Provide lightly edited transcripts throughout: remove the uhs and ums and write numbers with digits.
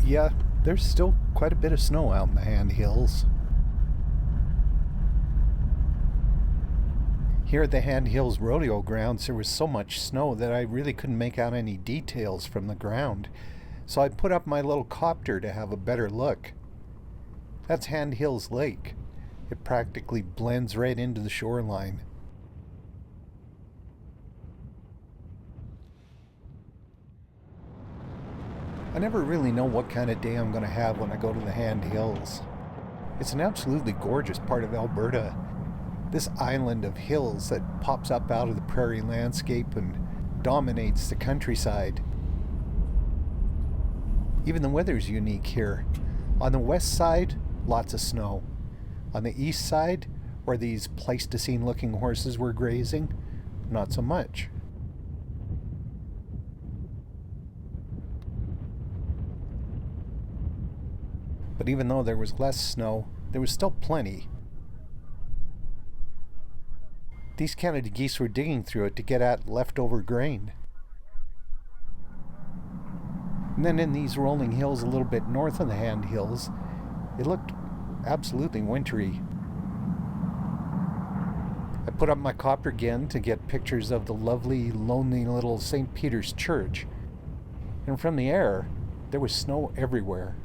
Yeah, there's still quite a bit of snow out in the Hand Hills. Here at the Hand Hills Rodeo grounds, there was so much snow that I really couldn't make out any details from the ground. So I put up my little copter to have a better look. That's Hand Hills Lake. It practically blends right into the shoreline. I never really know what kind of day I'm going to have when I go to the Hand Hills. It's an absolutely gorgeous part of Alberta. This island of hills that pops up out of the prairie landscape and dominates the countryside. Even the weather's unique here. On the west side, lots of snow. On the east side, where these Pleistocene-looking horses were grazing, not so much. But even though there was less snow, there was still plenty. These Canada geese were digging through it to get at leftover grain. And then in these rolling hills a little bit north of the Hand Hills, it looked absolutely wintry. I put up my copter again to get pictures of the lovely, lonely little St. Peter's Church. And from the air, there was snow everywhere.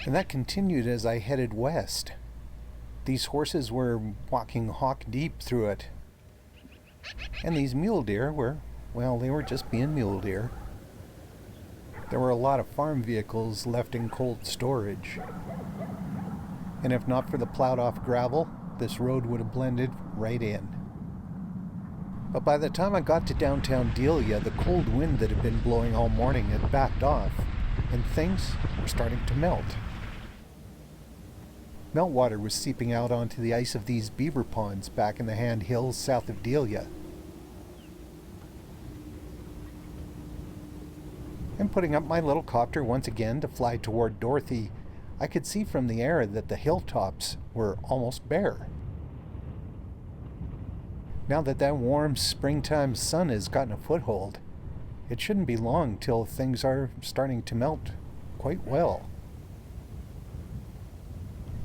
And that continued as I headed west. These horses were walking hock deep through it. And these mule deer were, well, they were just being mule deer. There were a lot of farm vehicles left in cold storage. And if not for the plowed off gravel, this road would have blended right in. But by the time I got to downtown Delia, the cold wind that had been blowing all morning had backed off, and things were starting to melt. Meltwater was seeping out onto the ice of these beaver ponds back in the Hand Hills south of Delia. And putting up my little copter once again to fly toward Dorothy, I could see from the air that the hilltops were almost bare. Now that that warm springtime sun has gotten a foothold, it shouldn't be long till things are starting to melt quite well.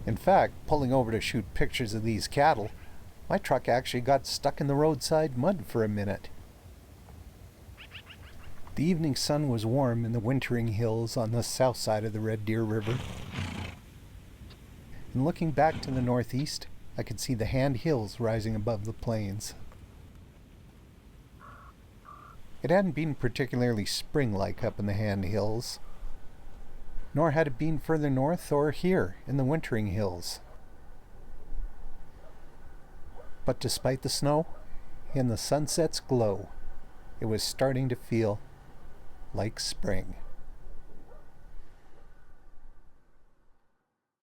In fact, pulling over to shoot pictures of these cattle, my truck actually got stuck in the roadside mud for a minute. The evening sun was warm in the wintering hills on the south side of the Red Deer River. And looking back to the northeast, I could see the Hand Hills rising above the plains. It hadn't been particularly spring-like up in the Hand Hills, nor had it been further north or here in the wintering hills. But despite the snow and the sunset's glow, it was starting to feel like spring.